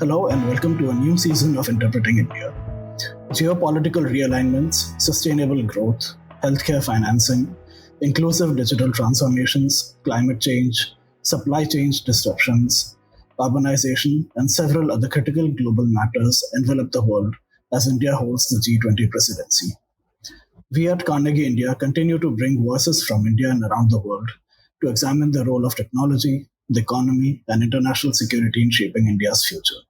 Hello and welcome to a new season of Interpreting India. Geopolitical realignments, sustainable growth, healthcare financing, inclusive digital transformations, climate change, supply chain disruptions, urbanization, and several other critical global matters envelop the world as India holds the G20 presidency. We at Carnegie India continue to bring voices from India and around the world to examine the role of technology, the economy, and international security in shaping India's future.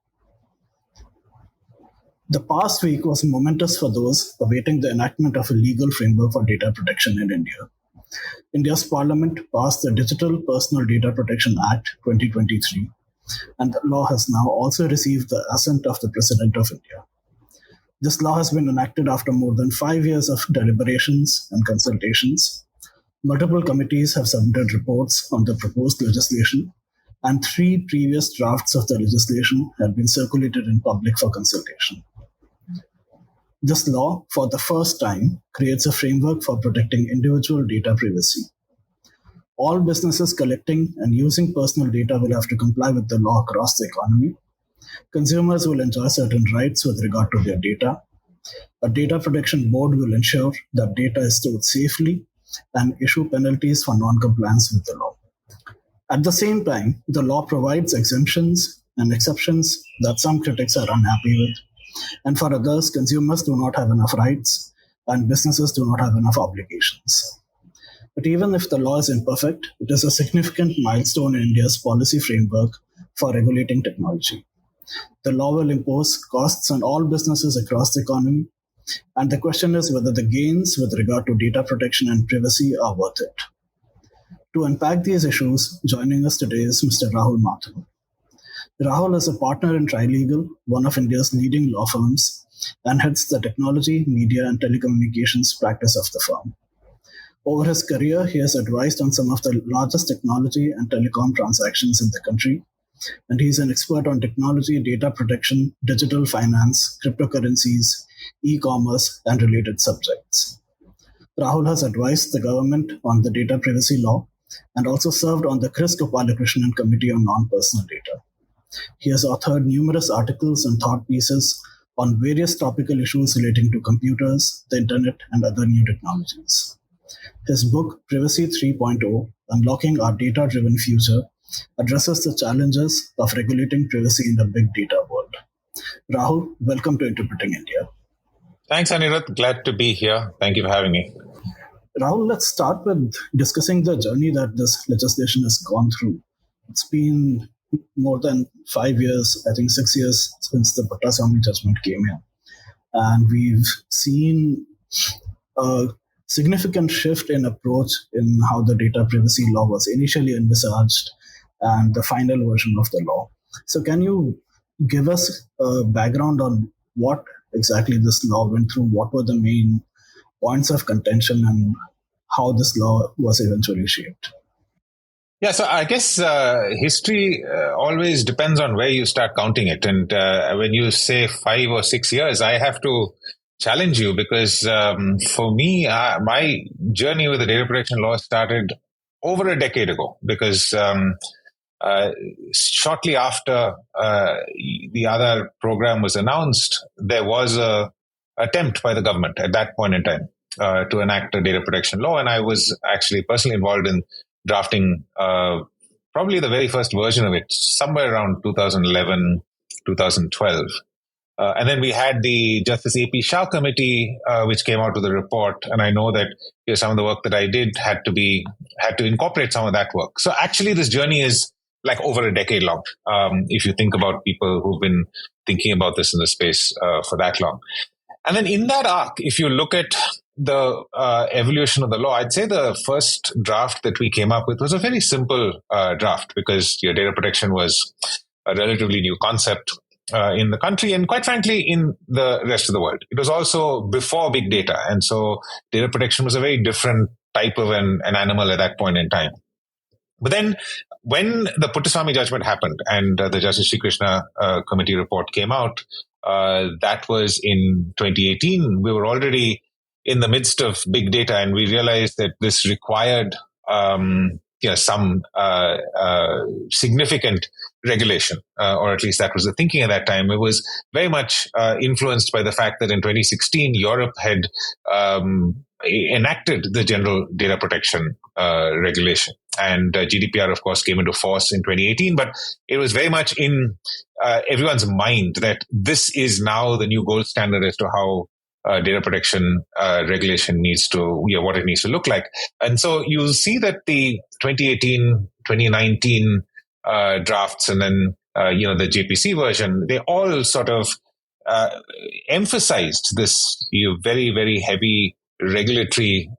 The past week was momentous for those awaiting the enactment of a legal framework for data protection in India. India's parliament passed the Digital Personal Data Protection Act 2023, and the law has now also received the assent of the President of India. This law has been enacted after more than 5 years of deliberations and consultations. Multiple committees have submitted reports on the proposed legislation, and 3 previous drafts of the legislation have been circulated in public for consultation. This law, for the first time, creates a framework for protecting individual data privacy. All businesses collecting and using personal data will have to comply with the law across the economy. Consumers will enjoy certain rights with regard to their data. A data protection board will ensure that data is stored safely and issue penalties for non-compliance with the law. At the same time, the law provides exemptions and exceptions that some critics are unhappy with. And for others, consumers do not have enough rights and businesses do not have enough obligations. But even if the law is imperfect, it is a significant milestone in India's policy framework for regulating technology. The law will impose costs on all businesses across the economy, and the question is whether the gains with regard to data protection and privacy are worth it. To unpack these issues, joining us today is Mr. Rahul Matthan. Rahul is a partner in Trilegal, one of India's leading law firms, and heads the technology, media, and telecommunications practice of the firm. Over his career, he has advised on some of the largest technology and telecom transactions in the country, and he's an expert on technology, data protection, digital finance, cryptocurrencies, e-commerce, and related subjects. Rahul has advised the government on the data privacy law and also served on the Chris Gopalakrishnan Committee on Non-Personal Data. He has authored numerous articles and thought pieces on various topical issues relating to computers, the internet, and other new technologies. His book, Privacy 3.0, Unlocking Our Data-Driven Future, addresses the challenges of regulating privacy in the big data world. Rahul, welcome to Interpreting India. Thanks, Anirudh. Glad to be here. Thank you for having me. Rahul, let's start with discussing the journey that this legislation has gone through. It's been more than 5 years, I think 6 years since the Portability judgment came in. And we've seen a significant shift in approach in how the data privacy law was initially envisaged and the final version of the law. So can you give us a background on what exactly this law went through? What were the main points of contention and how this law was eventually shaped? Yeah, so I guess history always depends on where you start counting it. And when you say 5 or 6 years, I have to challenge you because for me, my journey with the data protection law started over a decade ago because shortly after the other program was announced, there was an attempt by the government at that point in time to enact a data protection law. And I was actually personally involved in drafting probably the very first version of it, somewhere around 2011, 2012. And then we had the Justice A.P. Shah committee, which came out with a report. And I know that some of the work that I did had to incorporate some of that work. So actually, this journey is like over a decade long, if you think about people who've been thinking about this in the space for that long. And then in that arc, if you look at the evolution of the law, I'd say the first draft that we came up with was a very simple draft because your data protection was a relatively new concept in the country and quite frankly in the rest of the world. It was also before big data. And so data protection was a very different type of an animal at that point in time. But then when the Puttaswamy judgment happened and the Justice Sri Krishna committee report came out, that was in 2018. We were already in the midst of big data and we realized that this required some significant regulation, or at least that was the thinking at that time. It was very much influenced by the fact that in 2016, Europe had enacted the General Data Protection Regulation. And GDPR, of course, came into force in 2018, but it was very much in everyone's mind that this is now the new gold standard as to how data protection regulation needs to, what it needs to look like. And so you'll see that the 2018, 2019 drafts and then, the JPC version, they all sort of emphasized this very, very heavy regulatory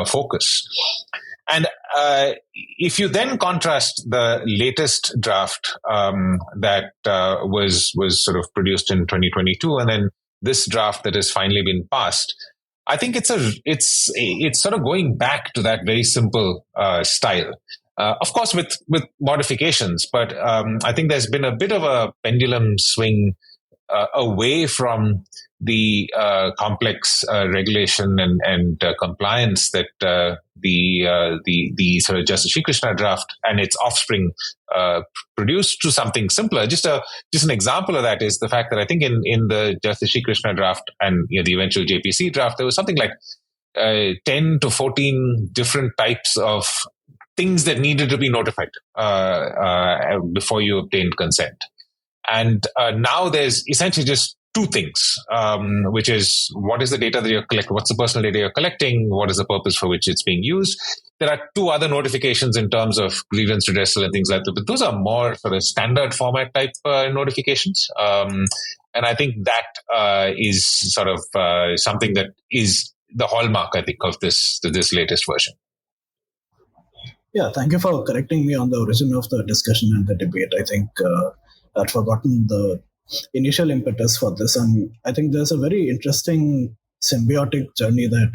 focus. And if you then contrast the latest draft that was sort of produced in 2022, and then this draft that has finally been passed, I think it's sort of going back to that very simple style. Of course, with modifications, but I think there's been a bit of a pendulum swing away from the complex regulation and compliance that the sort of Justice Sri Krishna draft and its offspring produced, to something simpler. Just an example of that is the fact that I think in the Justice Sri Krishna draft and the eventual JPC draft, there was something like 10 to 14 different types of things that needed to be notified before you obtained consent. And now there's essentially just two things, which is what is the data that you're collecting, what's the personal data you're collecting, what is the purpose for which it's being used. There are two other notifications in terms of grievance redressal and things like that, but those are more sort of standard format type notifications. And I think that is sort of something that is the hallmark, I think, of this latest version. Yeah, thank you for correcting me on the origin of the discussion and the debate. I think I'd forgotten the initial impetus for this, and I think there's a very interesting symbiotic journey that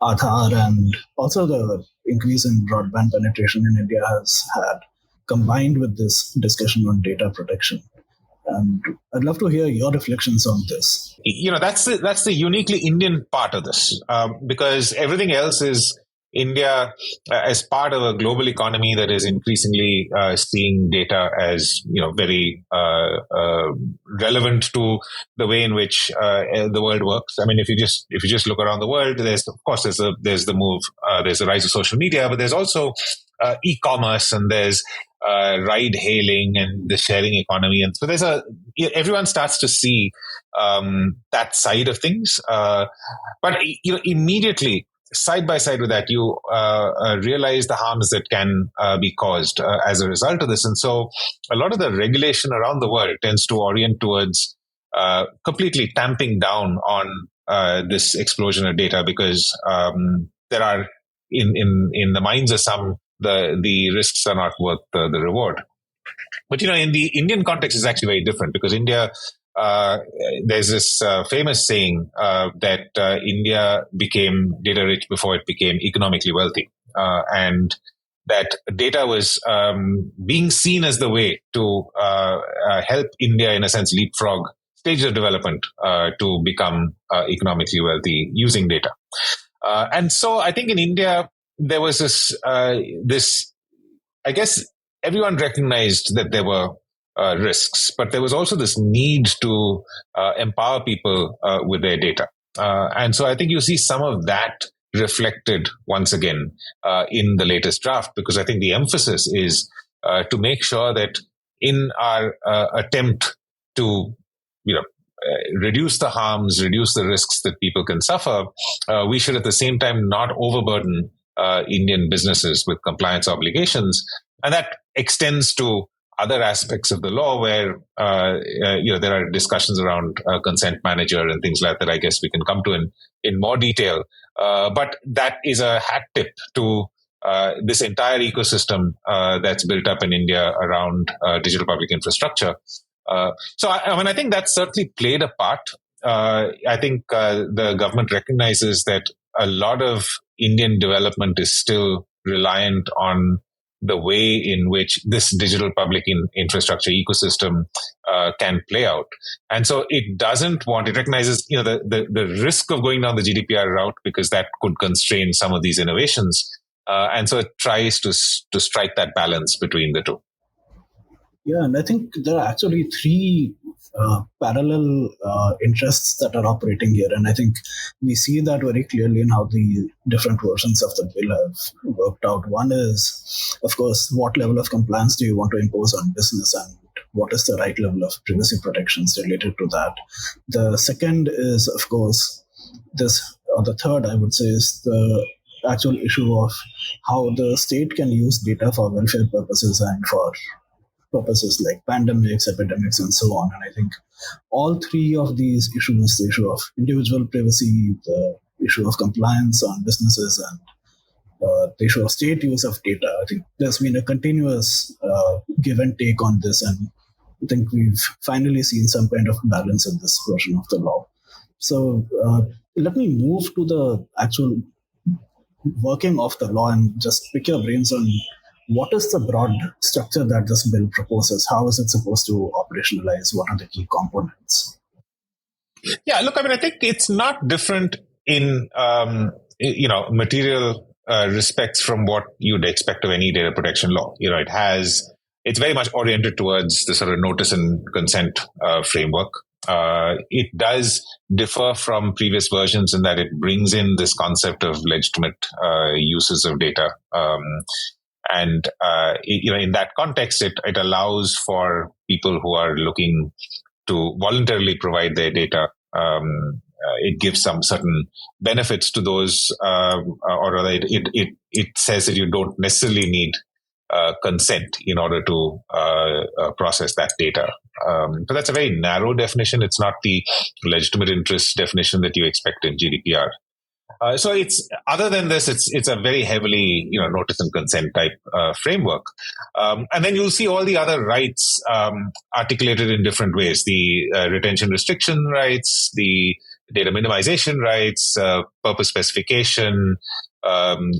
Aadhaar and also the increase in broadband penetration in India has had, combined with this discussion on data protection. And I'd love to hear your reflections on this. That's the uniquely Indian part of this, because everything else is India as part of a global economy that is increasingly seeing data as very relevant to the way in which the world works. I mean, if you just look around the world, there's the move, there's the rise of social media, but there's also e-commerce, and there's ride hailing and the sharing economy, and so everyone starts to see that side of things, but immediately, side by side with that, you realize the harms that can be caused as a result of this. And so a lot of the regulation around the world tends to orient towards completely tamping down on this explosion of data, because there are, in the minds of some, the risks are not worth the reward. But, in the Indian context, it's actually very different, because India, there's this famous saying that India became data rich before it became economically wealthy, and that data was being seen as the way to help India, in a sense, leapfrog stages of development to become economically wealthy using data. And so I think in India, there was this, I guess everyone recognized that there were risks, but there was also this need to empower people with their data. And so I think you see some of that reflected once again in the latest draft, because I think the emphasis is to make sure that in our attempt to, reduce the harms, reduce the risks that people can suffer, we should at the same time not overburden Indian businesses with compliance obligations. And that extends to other aspects of the law where, there are discussions around consent manager and things like that. I guess we can come to in more detail. But that is a hat tip to this entire ecosystem that's built up in India around digital public infrastructure. So I think that certainly played a part. I think the government recognizes that a lot of Indian development is still reliant on the way in which this digital public infrastructure ecosystem can play out. And so it recognizes, the risk of going down the GDPR route, because that could constrain some of these innovations. And so it tries to strike that balance between the two. Yeah, and I think there are actually three parallel interests that are operating here. And I think we see that very clearly in how the different versions of the bill have worked out. One is, of course, what level of compliance do you want to impose on business, and what is the right level of privacy protections related to that? The second is, of course, this, or the third, I would say, is the actual issue of how the state can use data for welfare purposes and for purposes like pandemics, epidemics, and so on. And I think all three of these issues, the issue of individual privacy, the issue of compliance on businesses, and the issue of state use of data, I think there's been a continuous give and take on this. And I think we've finally seen some kind of balance in this version of the law. So let me move to the actual working of the law and just pick your brains on what is the broad structure that this bill proposes? How is it supposed to operationalize? What are the key components? Yeah, look, I mean, I think it's not different in material respects from what you'd expect of any data protection law. It's very much oriented towards the sort of notice and consent framework. It does differ from previous versions in that it brings in this concept of legitimate uses of data. In that context, it allows for people who are looking to voluntarily provide their data. It gives some certain benefits to those, or rather, it says that you don't necessarily need consent in order to process that data. But that's a very narrow definition. It's not the legitimate interest definition that you expect in GDPR. So it's, other than this, it's a very heavily notice and consent type framework, and then you'll see all the other rights articulated in different ways: the retention restriction rights, the data minimization rights, purpose specification,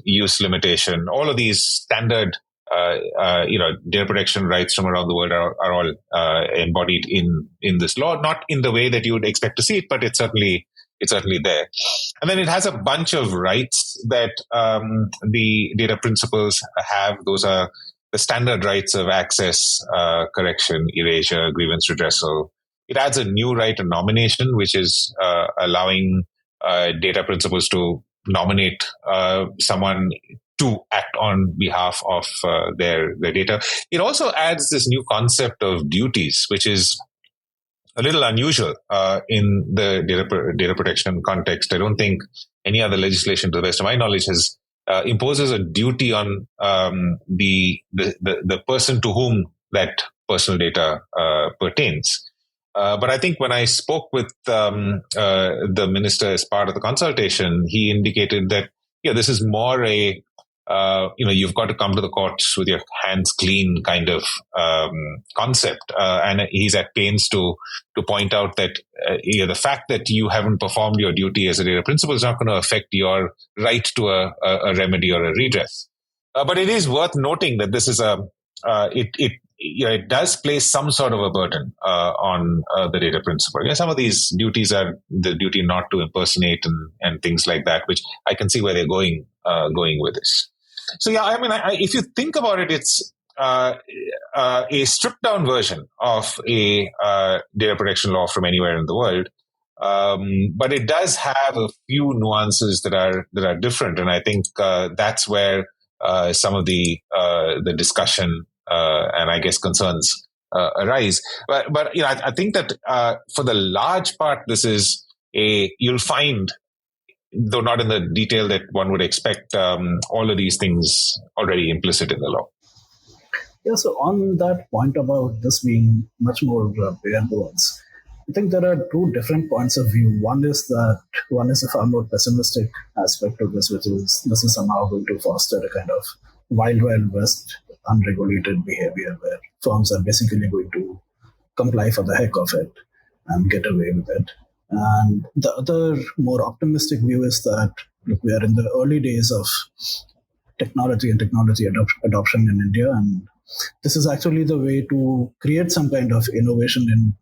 use limitation. All of these standard data protection rights from around the world are all embodied in this law, not in the way that you would expect to see it, but it's certainly there. And then it has a bunch of rights that the data principals have. Those are the standard rights of access, correction, erasure, grievance redressal. It adds a new right of nomination, which is allowing data principals to nominate someone to act on behalf of their data. It also adds this new concept of duties, which is a little unusual in the data protection context. I don't think any other legislation, to the best of my knowledge, has imposes a duty on the person to whom that personal data pertains. But I think when I spoke with the minister as part of the consultation, he indicated that this is more a you've got to come to the courts with your hands clean kind of concept, and he's at pains to point out that the fact that you haven't performed your duty as a data principal is not going to affect your right to a remedy or a redress. But it is worth noting that this is it does place some sort of a burden on the data principal. Some of these duties are the duty not to impersonate and things like that, which I can see where they're going with this. So if you think about it, it's a stripped down version of a data protection law from anywhere in the world. But it does have a few nuances that are different, and I think that's where some of the discussion and I guess concerns arise. But I think that for the large part, this is you'll find, though not in the detail that one would expect, all of these things already implicit in the law. Yeah, so on that point about this being much more bare bones, I think there are two different points of view. One is a far more pessimistic aspect of this, which is this is somehow going to foster a kind of wild west unregulated behavior where firms are basically going to comply for the heck of it and get away with it. And the other more optimistic view is that we are in the early days of technology and technology adoption in India, and this is actually the way to create some kind of innovation in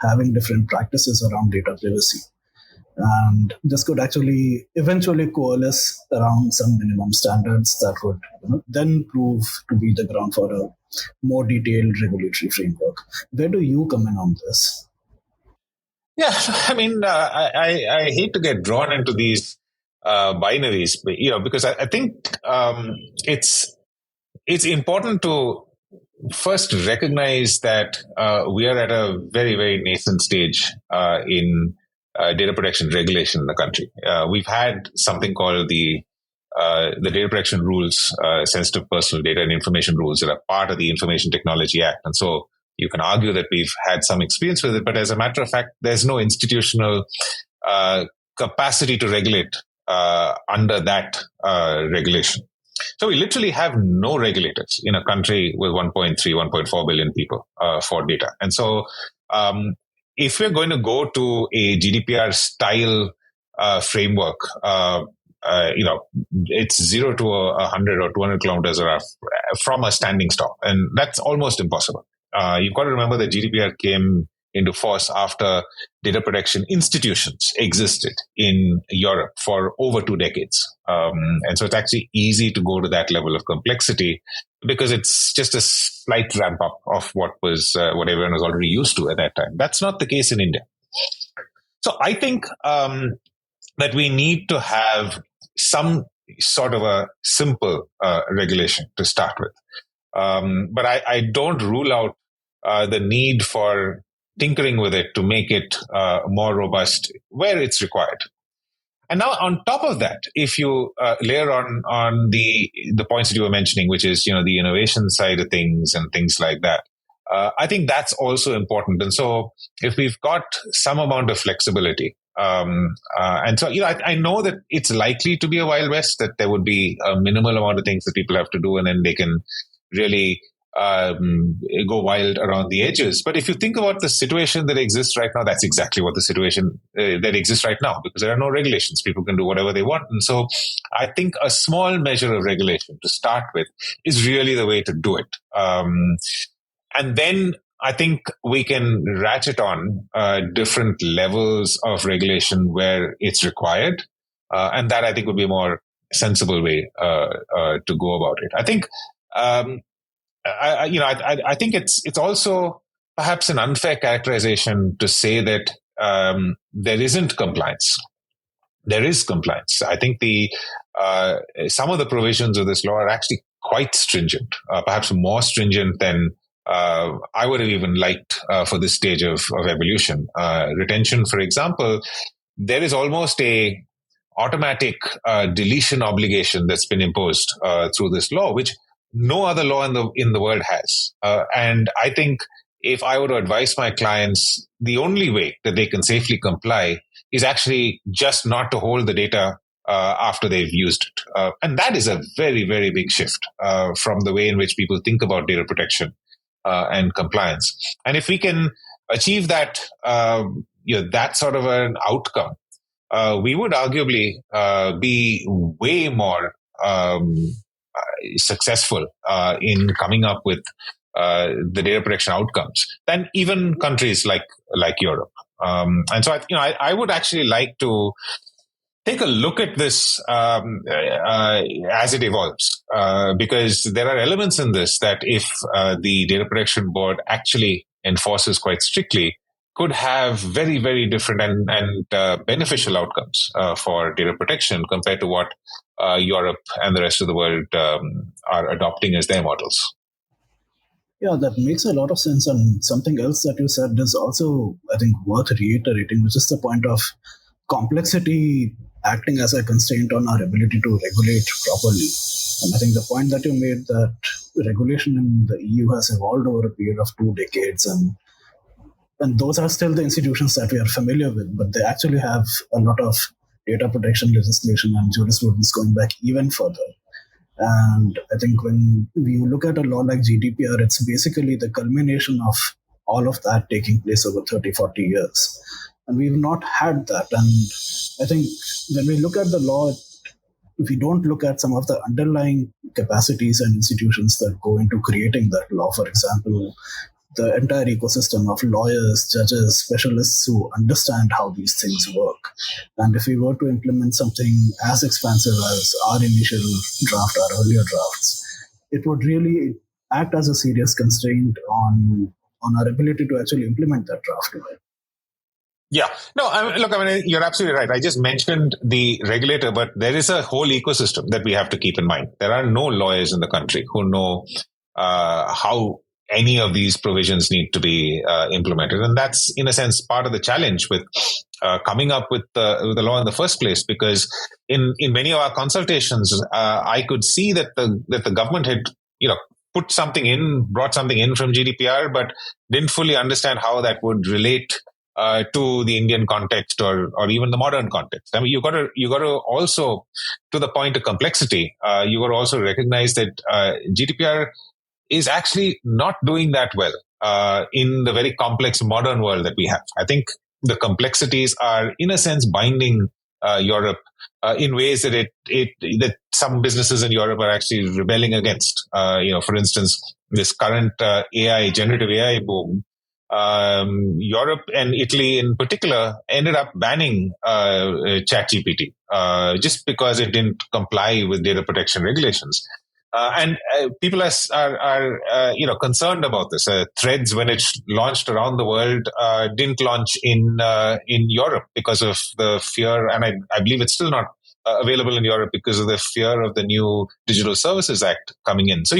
having different practices around data privacy. And this could actually eventually coalesce around some minimum standards that could then prove to be the ground for a more detailed regulatory framework. Where do you come in on this? Yeah, I mean, I hate to get drawn into these binaries, but, because I think it's important to first recognize that we are at a very, very nascent stage in data protection regulation in the country. We've had something called the data protection rules, sensitive personal data and information rules that are part of the Information Technology Act. And so you can argue that we've had some experience with it, but as a matter of fact, there's no institutional uh, capacity to regulate under that regulation. So we literally have no regulators in a country with 1.3, 1.4 billion people for data. And so if we're going to go to a GDPR style framework, it's 0 to 100 or 200 kilometers from a standing stop. And that's almost impossible. You've got to remember that GDPR came into force after data protection institutions existed in Europe for over 2 decades. And so it's actually easy to go to that level of complexity because it's just a slight ramp up of what everyone was already used to at that time. That's not the case in India. So I think that we need to have some sort of a simple regulation to start with. But I don't rule out the need for tinkering with it to make it more robust where it's required. And now on top of that, if you layer on the points that you were mentioning, which is, the innovation side of things and things like that, I think that's also important. And so if we've got some amount of flexibility, and so, I know that it's likely to be a Wild West, that there would be a minimal amount of things that people have to do, and then they can really go wild around the edges. But if you think about the situation that exists right now, that's exactly what the situation that exists right now, because there are no regulations. People can do whatever they want. And so I think a small measure of regulation to start with is really the way to do it. And then I think we can ratchet on different levels of regulation where it's required. And that I think would be a more sensible way to go about it. I think, I think it's also perhaps an unfair characterization to say that there isn't compliance. There is compliance. I think some of the provisions of this law are actually quite stringent, perhaps more stringent than I would have even liked for this stage of evolution. Retention, for example, there is almost a automatic deletion obligation that's been imposed through this law, which no other law in the world has. And I think if I were to advise my clients, the only way that they can safely comply is actually just not to hold the data after they've used it. And that is a very, very big shift from the way in which people think about data protection and compliance. And if we can achieve that, that sort of an outcome, we would arguably be way more successful in coming up with the data protection outcomes than even countries like Europe. And so, I would actually like to take a look at this as it evolves, because there are elements in this that if the Data Protection Board actually enforces quite strictly, could have very, very different and beneficial outcomes for data protection compared to what Europe and the rest of the world are adopting as their models. Yeah, that makes a lot of sense. And something else that you said is also, I think, worth reiterating, which is the point of complexity acting as a constraint on our ability to regulate properly. And I think the point that you made, that regulation in the EU has evolved over a period of 2 decades, and those are still the institutions that we are familiar with, but they actually have a lot of data protection legislation and jurisprudence going back even further. And I think when you look at a law like GDPR, it's basically the culmination of all of that taking place over 30, 40 years. And we've not had that. And I think when we look at the law, if we don't look at some of the underlying capacities and institutions that go into creating that law, for example, the entire ecosystem of lawyers, judges, specialists who understand how these things work. And if we were to implement something as expansive as our initial draft, our earlier drafts, it would really act as a serious constraint on our ability to actually implement that draft. Yeah. No, you're absolutely right. I just mentioned the regulator, but there is a whole ecosystem that we have to keep in mind. There are no lawyers in the country who know how any of these provisions need to be implemented. And that's, in a sense, part of the challenge with coming up with the law in the first place, because in many of our consultations, I could see that the government had, brought something in from GDPR, but didn't fully understand how that would relate to the Indian context or even the modern context. I mean, you got to also, to the point of complexity, you got to also recognize that GDPR is actually not doing that well in the very complex modern world that we have. I think the complexities are, in a sense, binding Europe in ways that that some businesses in Europe are actually rebelling against. For instance, this current generative AI boom. Europe and Italy in particular ended up banning ChatGPT just because it didn't comply with data protection regulations. And people are concerned about this. Threads, when it launched around the world, didn't launch in Europe because of the fear, and I believe it's still not available in Europe because of the fear of the new Digital Services Act coming in. So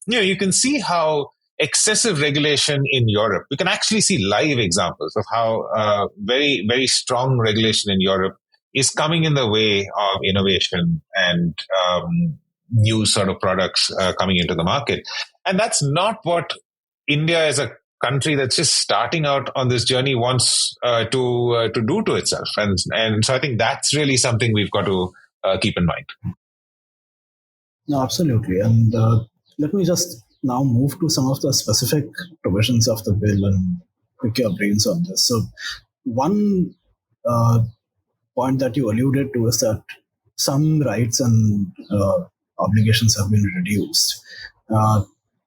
you can see how excessive regulation in Europe. We can actually see live examples of how very, very strong regulation in Europe is coming in the way of innovation and new sort of products coming into the market. And that's not what India as a country that's just starting out on this journey wants to do to itself. And so I think that's really something we've got to keep in mind. No, absolutely. And let me just now move to some of the specific provisions of the bill and pick your brains on this. So one point that you alluded to is that some rights and obligations have been reduced.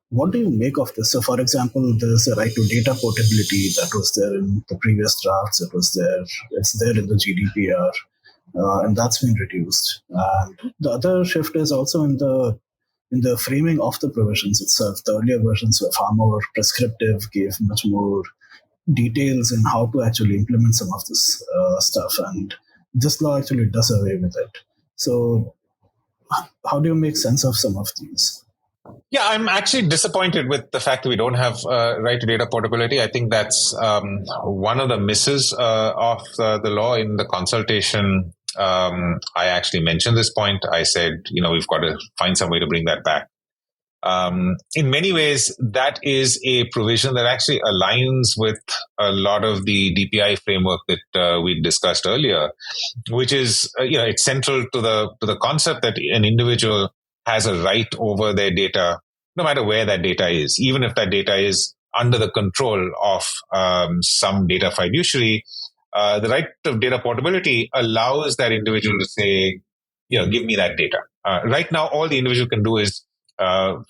What do you make of this? So, for example, there's a right to data portability that was there in the previous drafts. It's there in the GDPR, and that's been reduced. And the other shift is also in the framing of the provisions itself. The earlier versions were far more prescriptive, gave much more details in how to actually implement some of this stuff, and this law actually does away with it. So, how do you make sense of some of these? Yeah, I'm actually disappointed with the fact that we don't have right to data portability. I think that's one of the misses of the law in the consultation. I actually mentioned this point. I said, we've got to find some way to bring that back. In many ways, that is a provision that actually aligns with a lot of the DPI framework that we discussed earlier, which is, it's central to the concept that an individual has a right over their data, no matter where that data is, even if that data is under the control of some data fiduciary. The right of data portability allows that individual to say, give me that data. Right now, all the individual can do is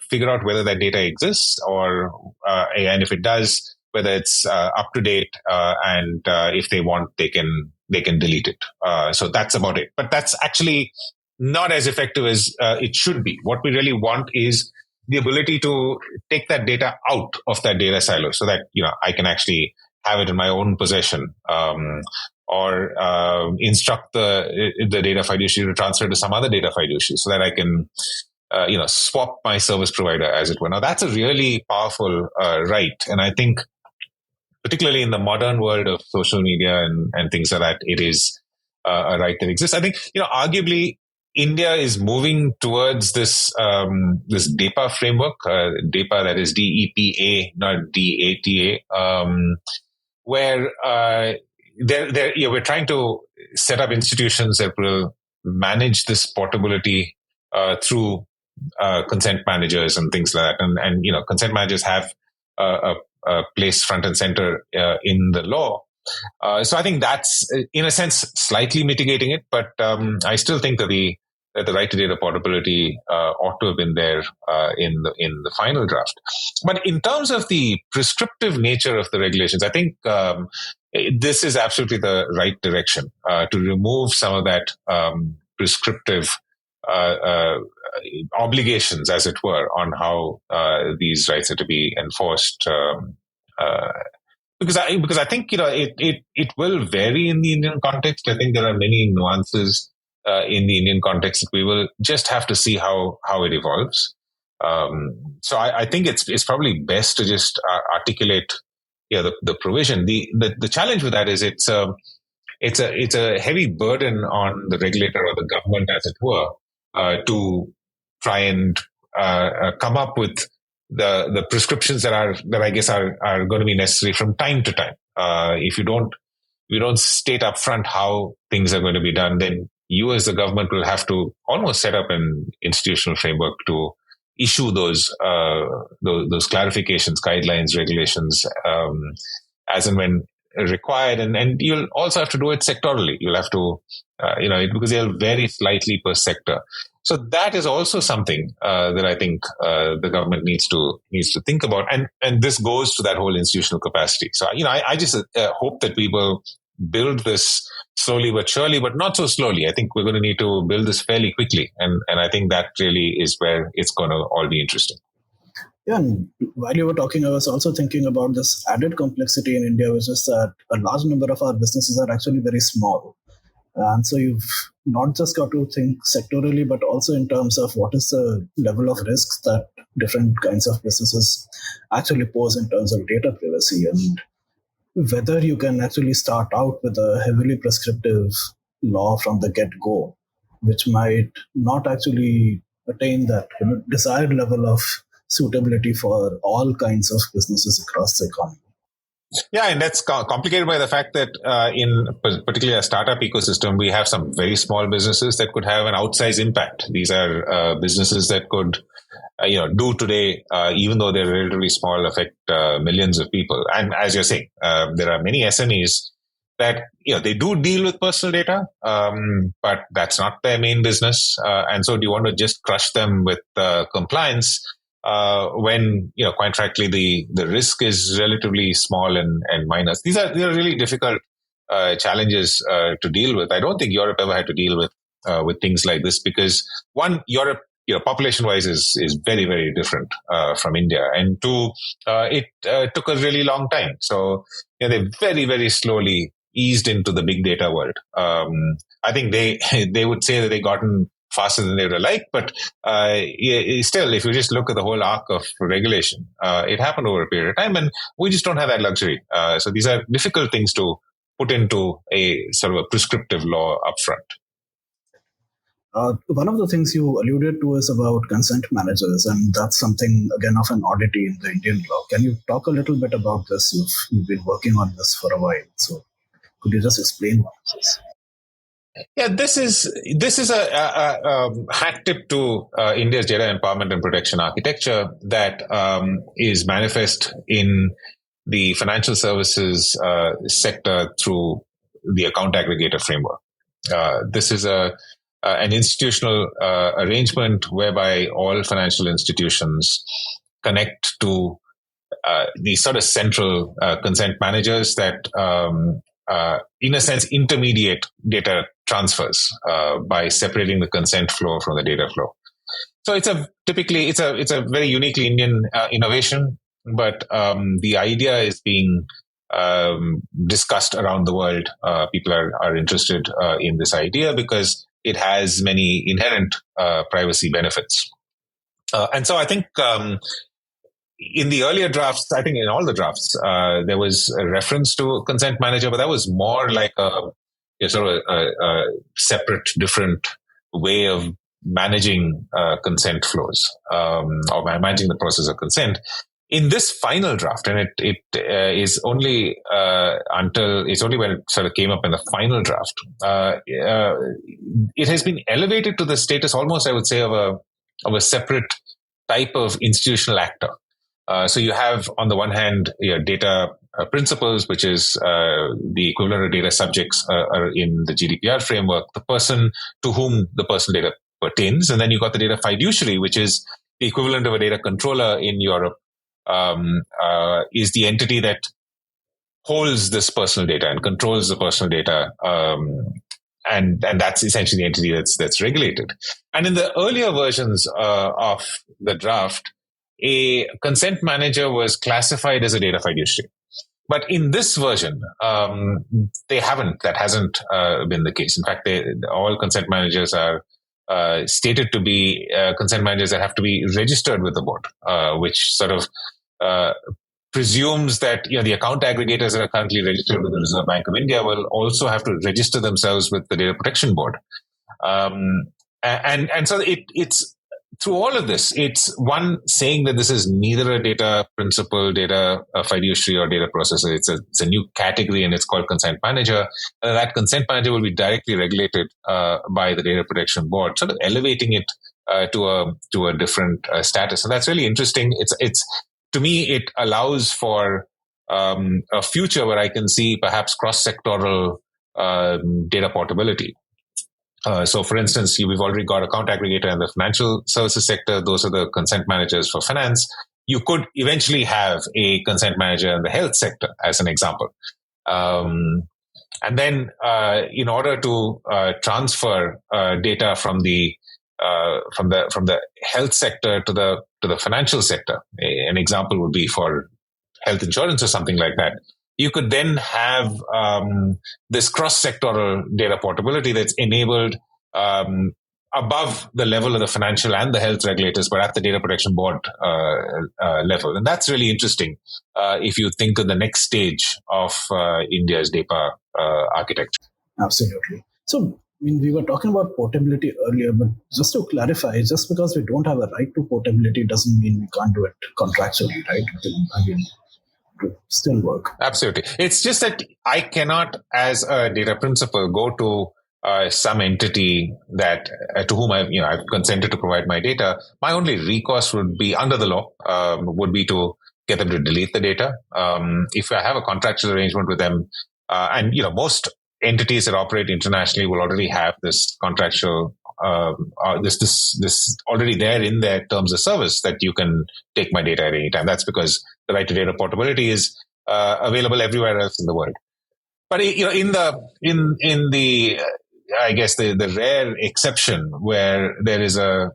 figure out whether that data exists, and if it does, whether it's up to date, and if they want, they can delete it. So that's about it. But that's actually not as effective as it should be. What we really want is the ability to take that data out of that data silo, so that I can actually have it in my own possession, or instruct the data fiduciary to transfer to some other data fiduciary, so that I can swap my service provider, as it were. Now, that's a really powerful right. And I think, particularly in the modern world of social media and things like that, it is a right that exists. I think, arguably, India is moving towards this DEPA framework, DEPA, that is DEPA, not DATA, where we're trying to set up institutions that will manage this portability through consent managers and things like that. And consent managers have a place front and center in the law. So I think that's, in a sense, slightly mitigating it. But I still think that that the right to data portability ought to have been there in the final draft. But in terms of the prescriptive nature of the regulations, I think this is absolutely the right direction to remove some of that prescriptive obligations, as it were, on how these rights are to be enforced. Because I think it will vary in the Indian context. I think there are many nuances in the Indian context that we will just have to see how it evolves. So I think it's probably best to just articulate the provision. The challenge with that is it's a heavy burden on the regulator or the government, as it were, to try and come up with the prescriptions that I guess are going to be necessary from time to time. If you don't state up front how things are going to be done, then you as the government will have to almost set up an institutional framework to issue those clarifications, guidelines, regulations, as and when required. And you'll also have to do it sectorally. You'll have to, because they'll vary slightly per sector. So that is also something that I think the government needs to think about, and this goes to that whole institutional capacity. So I just hope that we will build this slowly but surely, but not so slowly. I think we're going to need to build this fairly quickly, and I think that really is where it's going to all be interesting. Yeah, and while you were talking, I was also thinking about this added complexity in India, which is that a large number of our businesses are actually very small. And so you've not just got to think sectorally, but also in terms of what is the level of risks that different kinds of businesses actually pose in terms of data privacy, and whether you can actually start out with a heavily prescriptive law from the get-go, which might not actually attain that desired level of suitability for all kinds of businesses across the economy. Yeah, and that's complicated by the fact that in particularly a startup ecosystem, we have some very small businesses that could have an outsized impact. These are businesses that could, do today, even though they're relatively small, affect millions of people. And as you're saying, there are many SMEs that they do deal with personal data, but that's not their main business. And so, do you want to just crush them with compliance? When quite frankly the risk is relatively small and minor. These are really difficult challenges to deal with. I don't think Europe ever had to deal with things like this because one, Europe population wise is very, very different from India, and two, it took a really long time. So they very, very slowly eased into the big data world. I think they would say that they gotten faster than they would have liked, but still, if you just look at the whole arc of regulation, it happened over a period of time, and we just don't have that luxury. So these are difficult things to put into a sort of a prescriptive law upfront. One of the things you alluded to is about consent managers, and that's something, again, of an oddity in the Indian law. Can you talk a little bit about this? You've been working on this for a while, so could you just explain what this is? Yeah, this is a hat tip to India's data empowerment and protection architecture that is manifest in the financial services sector through the account aggregator framework. This is an institutional arrangement whereby all financial institutions connect to the sort of central consent managers that in a sense, intermediate data transfers by separating the consent flow from the data flow. So it's a very uniquely Indian innovation, but the idea is being discussed around the world. People are interested in this idea because it has many inherent privacy benefits. And so I think in the earlier drafts, I think in all the drafts, there was a reference to a consent manager, but that was more like a separate, different way of managing consent flows or managing the process of consent. In this final draft, and it is only it's only when it sort of came up in the final draft, it has been elevated to the status almost, I would say, of a separate type of institutional actor. So you have, on the one hand, data principals, which is the equivalent of data subjects in the GDPR framework, the person to whom the personal data pertains. And then you've got the data fiduciary, which is the equivalent of a data controller in Europe, is the entity that holds this personal data and controls the personal data. And that's essentially the entity that's regulated. And in the earlier versions of the draft, a consent manager was classified as a data fiduciary. But in this version, that hasn't been the case. In fact, all consent managers are stated to be consent managers that have to be registered with the board, which sort of presumes that the account aggregators that are currently registered with the Reserve Bank of India will also have to register themselves with the Data Protection Board. And so it's through all of this, it's one saying that this is neither a data principal, data fiduciary, or data processor. It's a new category, and it's called consent manager. That consent manager will be directly regulated by the Data Protection Board, sort of elevating it to a different status. And that's really interesting. It's to me, it allows for a future where I can see perhaps cross-sectoral data portability. So, for instance, we've already got account aggregator in the financial services sector. Those are the consent managers for finance. You could eventually have a consent manager in the health sector, as an example. And then, in order to transfer data from the health sector to the financial sector, an example would be for health insurance or something like that. You could then have this cross-sectoral data portability that's enabled above the level of the financial and the health regulators, but at the Data Protection Board level. And that's really interesting if you think of the next stage of India's data architecture. Absolutely. So, we were talking about portability earlier, but just to clarify, just because we don't have a right to portability doesn't mean we can't do it contractually, right? Still work. Absolutely. It's just that I cannot, as a data principal, go to some entity that to whom I've consented to provide my data. My only recourse would be under the law would be to get them to delete the data. If I have a contractual arrangement with them, and most entities that operate internationally will already have this contractual this already there in their terms of service, that you can take my data at any time. That's because the right to data portability is available everywhere else in the world. But in the I guess the rare exception where there is a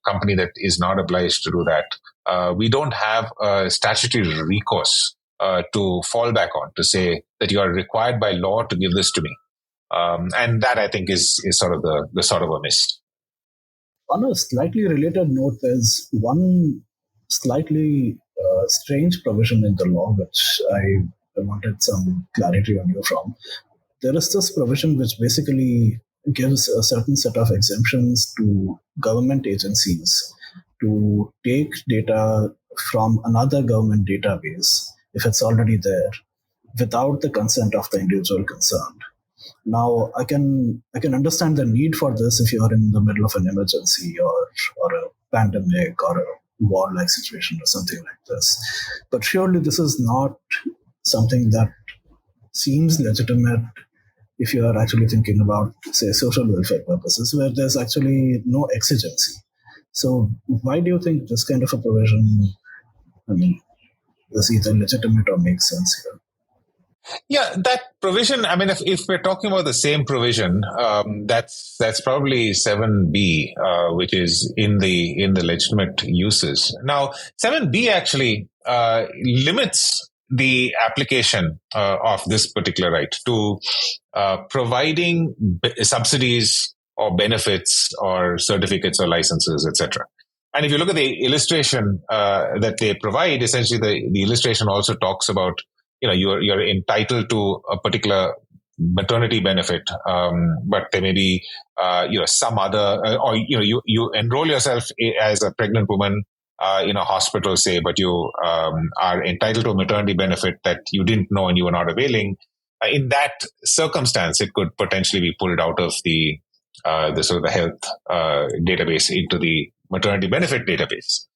company that is not obliged to do that, we don't have a statutory recourse to fall back on, to say that you are required by law to give this to me. And that, I think, is sort of the sort of a miss. On a slightly related note, there's one slightly strange provision in the law which I wanted some clarity on you from. There is this provision which basically gives a certain set of exemptions to government agencies to take data from another government database if it's already there, without the consent of the individual concerned. Now, I can understand the need for this if you are in the middle of an emergency or a pandemic or a war-like situation or something like this. But surely this is not something that seems legitimate if you are actually thinking about, say, social welfare purposes, where there's actually no exigency. So why do you think this kind of a provision, is either legitimate or makes sense here? Yeah, that provision, if we're talking about the same provision, that's probably 7B, which is in the legitimate uses. Now, 7B actually limits the application of this particular right to providing subsidies or benefits or certificates or licenses, etc. And if you look at the illustration that they provide, essentially the illustration also talks about, you're entitled to a particular maternity benefit, but there may be, some other, or you enroll yourself as a pregnant woman in a hospital, say, but you are entitled to a maternity benefit that you didn't know and you were not availing. In that circumstance, it could potentially be pulled out of the sort of the health database into the maternity benefit database.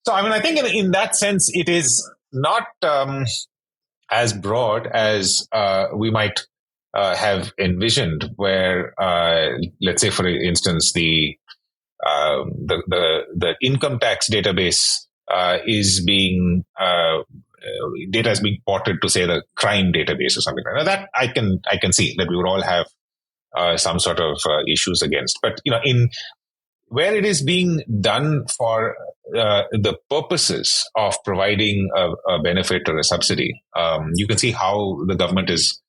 So, I think in that sense, it is not as broad as we might have envisioned, where, let's say, for instance, the income tax database is being data is being ported to, say, the crime database or something like that. Now, that I can see that we would all have some sort of issues against, but in where it is being done for the purposes of providing a benefit or a subsidy, you can see how the government is,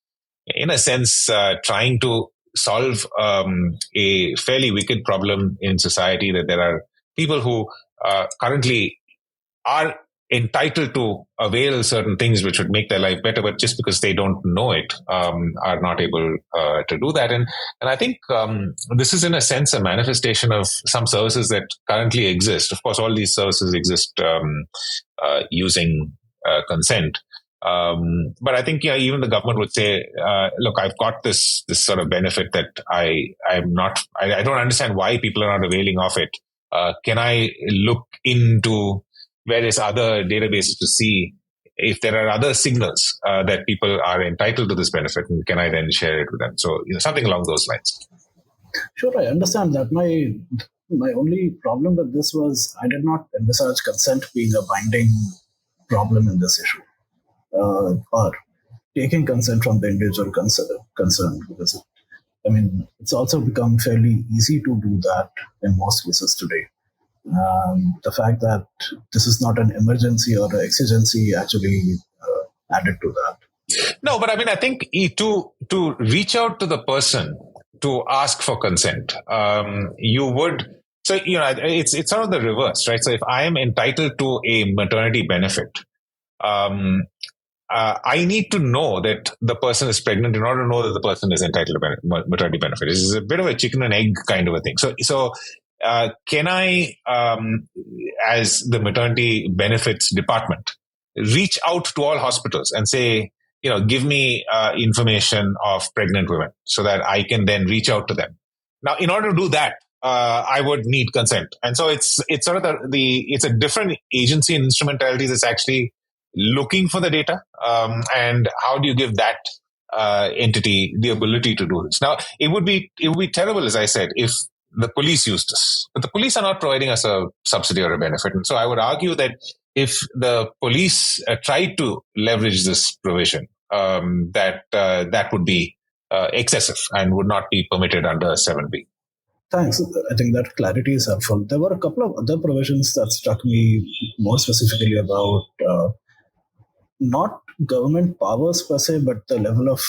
in a sense, trying to solve a fairly wicked problem in society, that there are people who currently are entitled to avail certain things which would make their life better, but just because they don't know it, are not able to do that. And I think this is, in a sense, a manifestation of some services that currently exist. Of course, all these services exist using consent. But I think even the government would say, look, I've got this sort of benefit that I don't understand why people are not availing of it. Can I look into various other databases to see if there are other signals that people are entitled to this benefit, and can I then share it with them? So something along those lines. Sure, I understand that. My only problem with this was I did not envisage consent being a binding problem in this issue, or taking consent from the individual concerned, because it's also become fairly easy to do that in most cases today. The fact that this is not an emergency or an exigency actually added to that. No, but I think to reach out to the person to ask for consent, you would. So it's sort of the reverse, right? So if I am entitled to a maternity benefit, I need to know that the person is pregnant in order to know that the person is entitled to maternity benefit. This is a bit of a chicken and egg kind of a thing. So. Can I, as the maternity benefits department, reach out to all hospitals and say, give me information of pregnant women so that I can then reach out to them? Now, in order to do that, I would need consent. And so it's sort of it's a different agency and instrumentality that's actually looking for the data. And how do you give that entity the ability to do this? Now, it would be terrible, as I said, if the police used this, but the police are not providing us a subsidy or a benefit. And so I would argue that if the police tried to leverage this provision, that would be excessive and would not be permitted under 7B. Thanks. I think that clarity is helpful. There were a couple of other provisions that struck me more specifically about not government powers per se, but the level of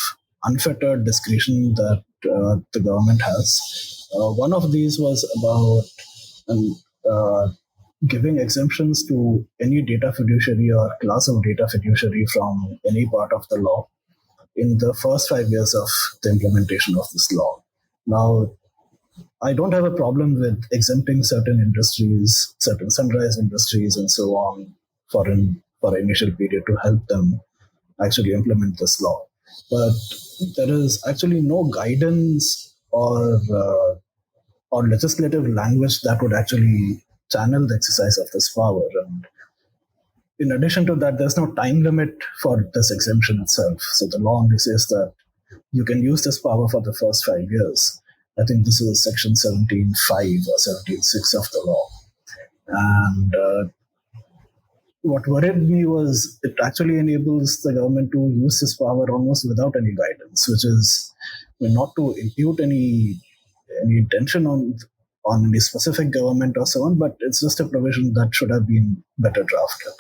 unfettered discretion that the government has. One of these was about giving exemptions to any data fiduciary or class of data fiduciary from any part of the law in the first 5 years of the implementation of this law. Now, I don't have a problem with exempting certain industries, certain sunrise industries and so on for an initial period to help them actually implement this law. But there is actually no guidance or legislative language that would actually channel the exercise of this power. And in addition to that, there's no time limit for this exemption itself. So the law only says that you can use this power for the first 5 years. I think this is section 17.5 or 17.6 of the law. And what worried me was it actually enables the government to use this power almost without any guidance, which is not to impute any intention on any specific government or so on, but it's just a provision that should have been better drafted.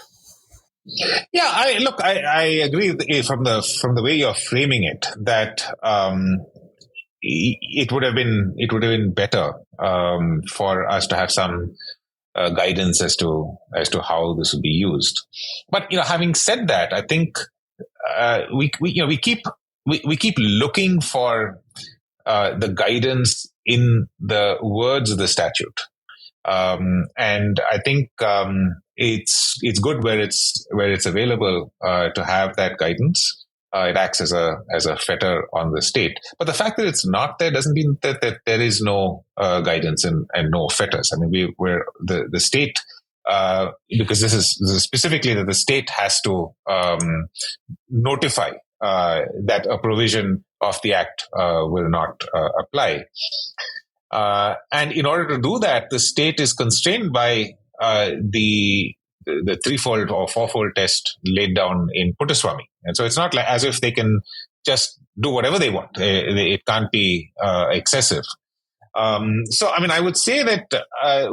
Yeah, I agree from the way you're framing it that it would have been better for us to have some guidance as to how this would be used. But having said that, I think we keep looking for the guidance in the words of the statute, and I think it's good where it's available to have that guidance. It acts as a fetter on the state. But the fact that it's not there doesn't mean that there is no guidance and no fetters. I mean, we're the state, because this is specifically that the state has to notify that a provision of the Act will not apply. And in order to do that, the state is constrained by the threefold or fourfold test laid down in Puttaswamy. And so it's not like as if they can just do whatever they want. It can't be excessive. So, I mean, I would say that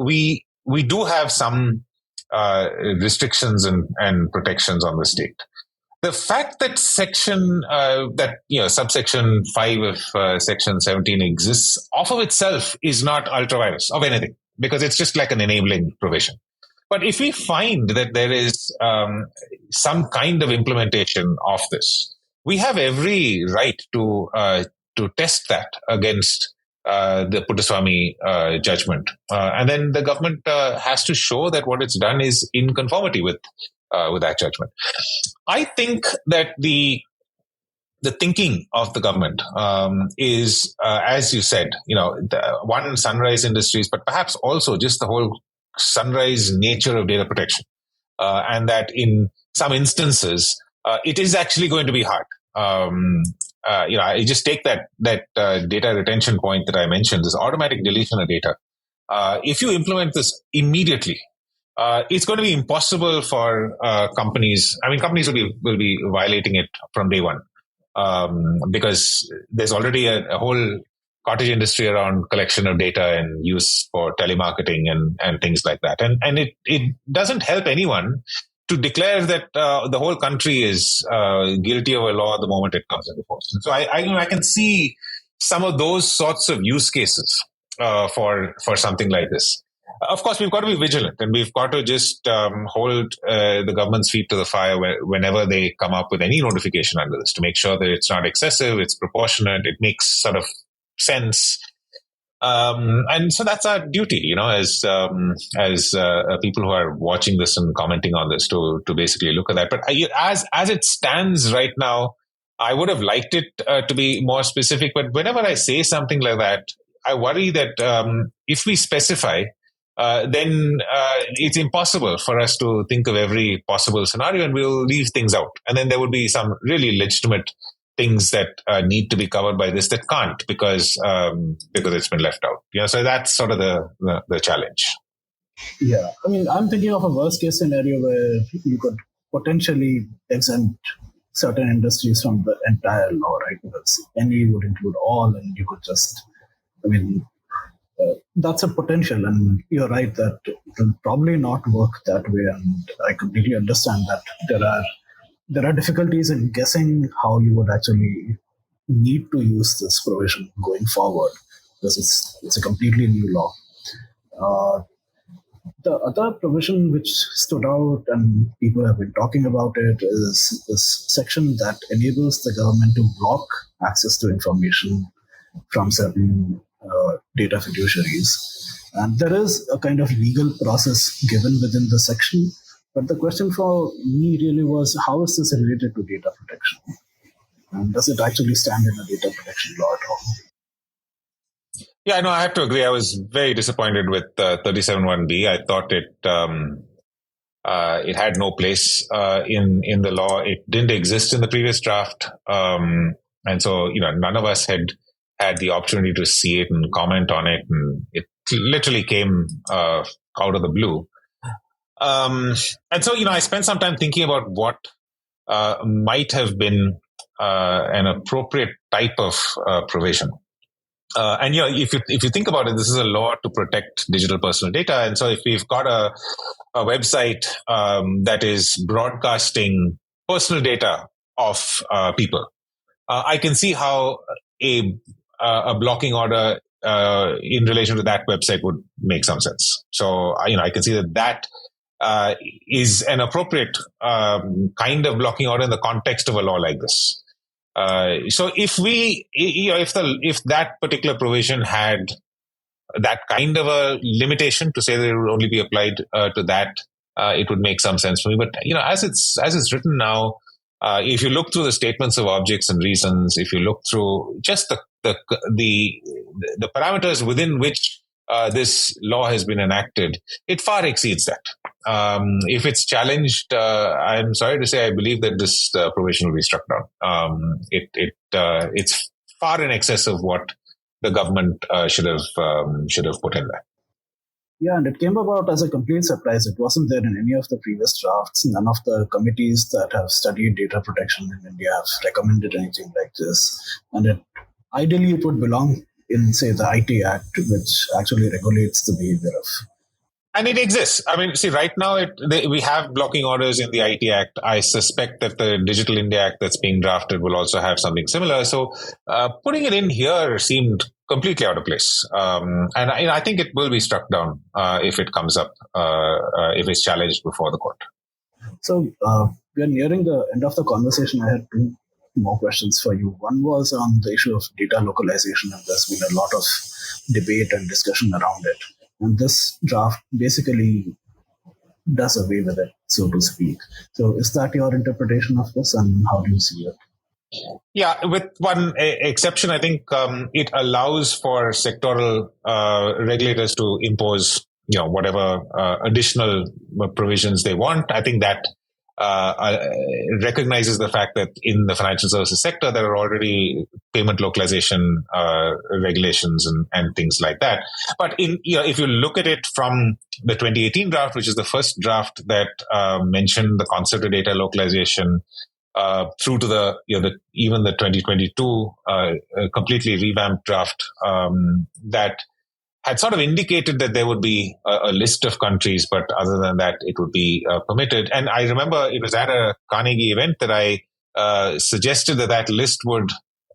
we do have some restrictions and protections on the state. The fact that subsection 5 of section 17 exists off of itself is not ultra vires of anything, because it's just like an enabling provision. But if we find that there is some kind of implementation of this, we have every right to test that against the Puttaswamy judgment. And then the government has to show that what it's done is in conformity with that judgment. I think that the thinking of the government is, as you said, one, Sunrise Industries, but perhaps also just the whole sunrise nature of data protection, and that in some instances it is actually going to be hard. I just take that data retention point that I mentioned, this automatic deletion of data. If you implement this immediately, it's going to be impossible for companies. I mean, companies will be violating it from day one, because there's already a whole cottage industry around collection of data and use for telemarketing and things like that. And it doesn't help anyone to declare that the whole country is guilty of a law the moment it comes into force. So I can see some of those sorts of use cases for something like this. Of course, we've got to be vigilant, and we've got to just hold the government's feet to the fire whenever they come up with any notification under this, to make sure that it's not excessive, it's proportionate, it makes sort of sense. And so that's our duty, as people who are watching this and commenting on this, to basically look at that. But as it stands right now, I would have liked it to be more specific. But whenever I say something like that, I worry that if we specify, then it's impossible for us to think of every possible scenario, and we'll leave things out. And then there would be some really legitimate things that need to be covered by this that can't, because it's been left out. So that's sort of the challenge. Yeah, I mean, I'm thinking of a worst case scenario where you could potentially exempt certain industries from the entire law, right? Because any would include all, and you could just, that's a potential, and you're right that it will probably not work that way. And I completely understand that there are difficulties in guessing how you would actually need to use this provision going forward, because it's a completely new law. The other provision which stood out and people have been talking about it is this section that enables the government to block access to information from certain data fiduciaries. And there is a kind of legal process given within the section. But the question for me really was, how is this related to data protection? And does it actually stand in a data protection law at all? Yeah, no, I have to agree. I was very disappointed with 37(1)(b). I thought it had no place in the law. It didn't exist in the previous draft. And so, none of us had the opportunity to see it and comment on it. And it literally came out of the blue. And so, I spent some time thinking about what might have been an appropriate type of provision. And if you think about it, this is a law to protect digital personal data. And so if we've got a website that is broadcasting personal data of people, I can see how a blocking order in relation to that website would make some sense. So I can see that is an appropriate kind of blocking order in the context of a law like this. So if that particular provision had that kind of a limitation to say that it would only be applied to that, it would make some sense for me. But as it's written now, if you look through the statements of objects and reasons, if you look through just the parameters within which this law has been enacted, it far exceeds that. If it's challenged, I'm sorry to say, I believe that this provision will be struck down. It's far in excess of what the government should have put in there. Yeah, and it came about as a complete surprise. It wasn't there in any of the previous drafts. None of the committees that have studied data protection in India have recommended anything like this. And ideally, it would belong in, say, the IT Act, which actually regulates the behavior of. And it exists. I mean, see, right now we have blocking orders in the IT Act. I suspect that the Digital India Act that's being drafted will also have something similar. So putting it in here seemed completely out of place. And I think it will be struck down if it comes up, if it's challenged before the court. So we are nearing the end of the conversation. I had two more questions for you. One was on the issue of data localization, and there's been a lot of debate and discussion around it. And this draft basically does away with it, so to speak. So is that your interpretation of this, and how do you see it? Yeah, with one exception, I think it allows for sectoral regulators to impose, whatever additional provisions they want. I think that recognizes the fact that in the financial services sector, there are already payment localization regulations and things like that. But if you look at it from the 2018 draft, which is the first draft that mentioned the concept of data localization, through to even the 2022 completely revamped draft that had sort of indicated that there would be a list of countries, but other than that, it would be permitted. And I remember it was at a Carnegie event that I suggested that list would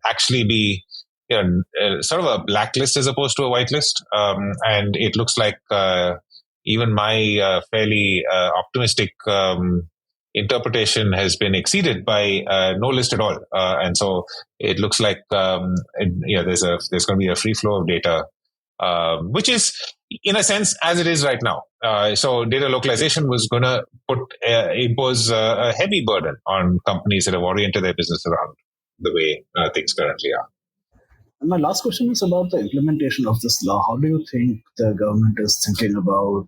actually be sort of a blacklist as opposed to a whitelist. And it looks like even my fairly optimistic interpretation has been exceeded by no list at all. And so it looks like there's going to be a free flow of data, which is, in a sense, as it is right now. So data localization was going to impose a heavy burden on companies that have oriented their business around the way things currently are. And my last question is about the implementation of this law. How do you think the government is thinking about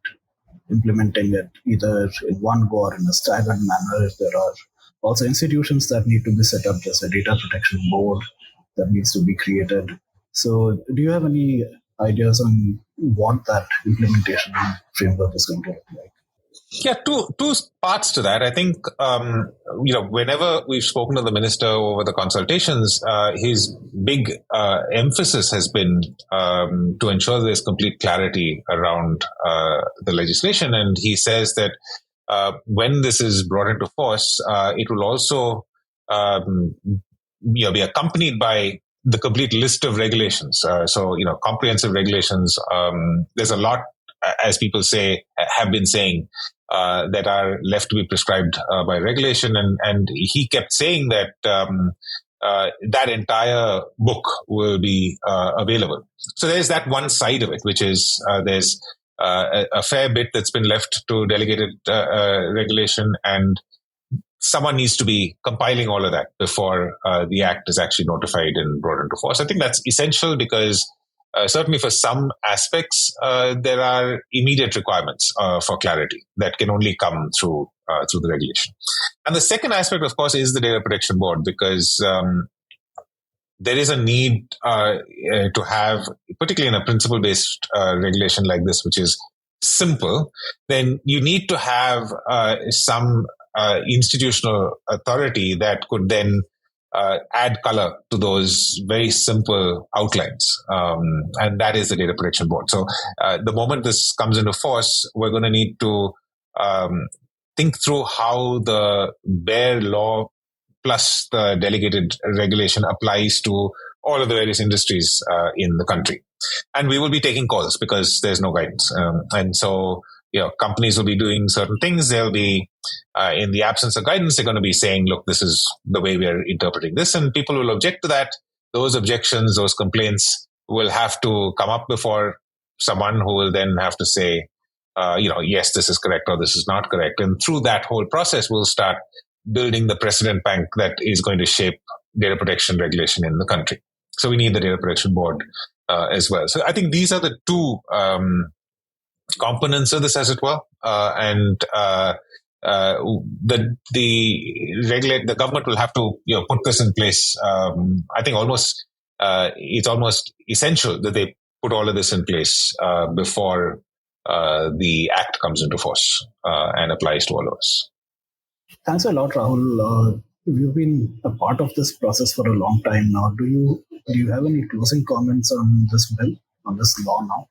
implementing it, either in one go or in a staggered manner? There are also institutions that need to be set up. There's a data protection board that needs to be created. So do you have any ideas on what that implementation framework is going to look like? Yeah, two parts to that. I think, whenever we've spoken to the minister over the consultations, his big emphasis has been to ensure there's complete clarity around the legislation. And he says that when this is brought into force, it will also be accompanied by the complete list of regulations. So comprehensive regulations. There's a lot, as people have been saying, that are left to be prescribed by regulation. And he kept saying that that entire book will be available. So there's that one side of it, which is there's a fair bit that's been left to delegated regulation, and someone needs to be compiling all of that before the act is actually notified and brought into force. I think that's essential because certainly for some aspects, there are immediate requirements for clarity that can only come through the regulation. And the second aspect, of course, is the Data Protection Board, because there is a need to have, particularly in a principle-based regulation like this, which is simple, then you need to have some institutional authority that could then add color to those very simple outlines. And that is the Data Protection Board. So the moment this comes into force, we're going to need to think through how the bare law plus the delegated regulation applies to all of the various industries in the country. And we will be taking calls because there's no guidance. And so companies will be doing certain things. They'll be, in the absence of guidance, they're going to be saying, look, this is the way we are interpreting this. And people will object to that. Those objections, those complaints will have to come up before someone who will then have to say, yes, this is correct or this is not correct. And through that whole process, we'll start building the precedent bank that is going to shape data protection regulation in the country. So we need the Data Protection Board as well. So I think these are the two components of this, as it were, and the government will have to put this in place. I think it's almost essential that they put all of this in place before the act comes into force and applies to all of us. Thanks a lot, Rahul. You've been a part of this process for a long time now. Do you have any closing comments on this bill, on this law now?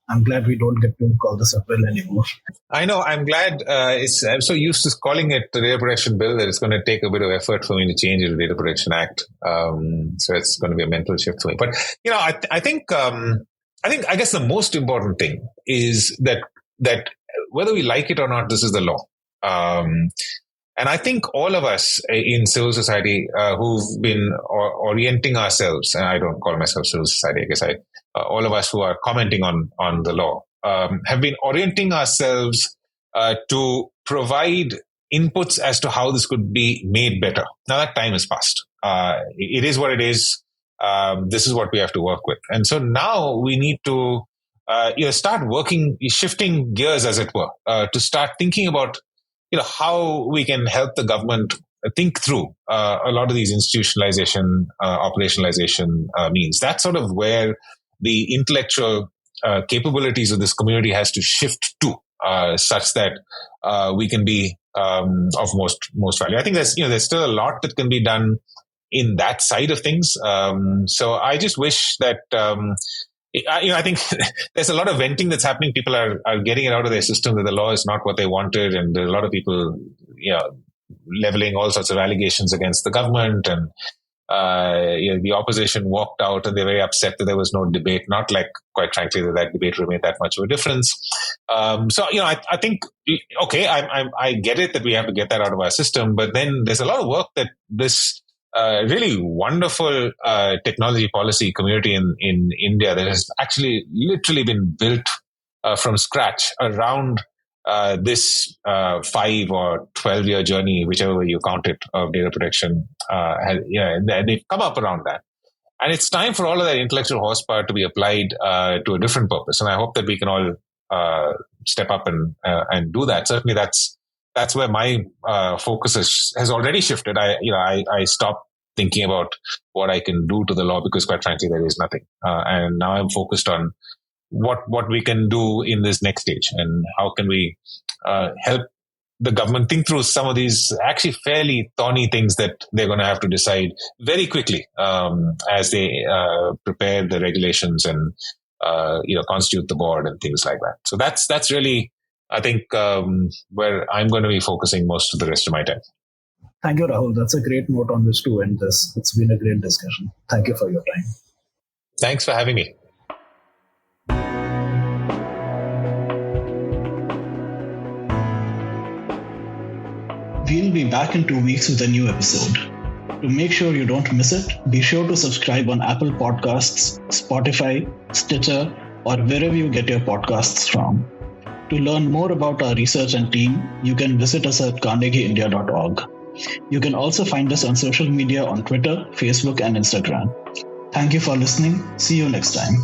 I'm glad we don't get to call this a bill anymore. I know. I'm glad. I'm so used to calling it the Data Protection Bill that it's going to take a bit of effort for me to change it to Data Protection Act. So it's going to be a mental shift for me. But I guess the most important thing is that whether we like it or not, this is the law. And I think all of us in civil society who've been orienting ourselves, and I don't call myself civil society, I guess all of us who are commenting on the law, have been orienting ourselves to provide inputs as to how this could be made better. Now that time has passed. It is what it is. This is what we have to work with. And so now we need to start shifting gears, as it were, to start thinking about how we can help the government think through a lot of these institutionalization, operationalization means. That's sort of where the intellectual capabilities of this community has to shift to, such that we can be of most value. I think there's still a lot that can be done in that side of things. So I just wish that. I think there's a lot of venting that's happening. People are getting it out of their system that the law is not what they wanted, and there are a lot of people, leveling all sorts of allegations against the government, and the opposition walked out, and they're very upset that there was no debate. Not like, quite frankly, that debate would make that much of a difference. I think I get it that we have to get that out of our system, but then there's a lot of work that this really wonderful technology policy community in India that has actually literally been built from scratch around this 5 or 12-year journey, whichever way you count it, of data protection. And they've come up around that. And it's time for all of that intellectual horsepower to be applied to a different purpose. And I hope that we can all step up and do that. Certainly that's where my focus has already shifted. I stopped thinking about what I can do to the law because, quite frankly, there is nothing. And now I'm focused on what we can do in this next stage, and how can we help the government think through some of these actually fairly thorny things that they're going to have to decide very quickly as they prepare the regulations and constitute the board and things like that. So that's really, I think, where I'm going to be focusing most of the rest of my time. Thank you, Rahul. That's a great note on this to end this. It's been a great discussion. Thank you for your time. Thanks for having me. We'll be back in 2 weeks with a new episode. To make sure you don't miss it, be sure to subscribe on Apple Podcasts, Spotify, Stitcher, or wherever you get your podcasts from. To learn more about our research and team, you can visit us at carnegieindia.org. You can also find us on social media on Twitter, Facebook, and Instagram. Thank you for listening. See you next time.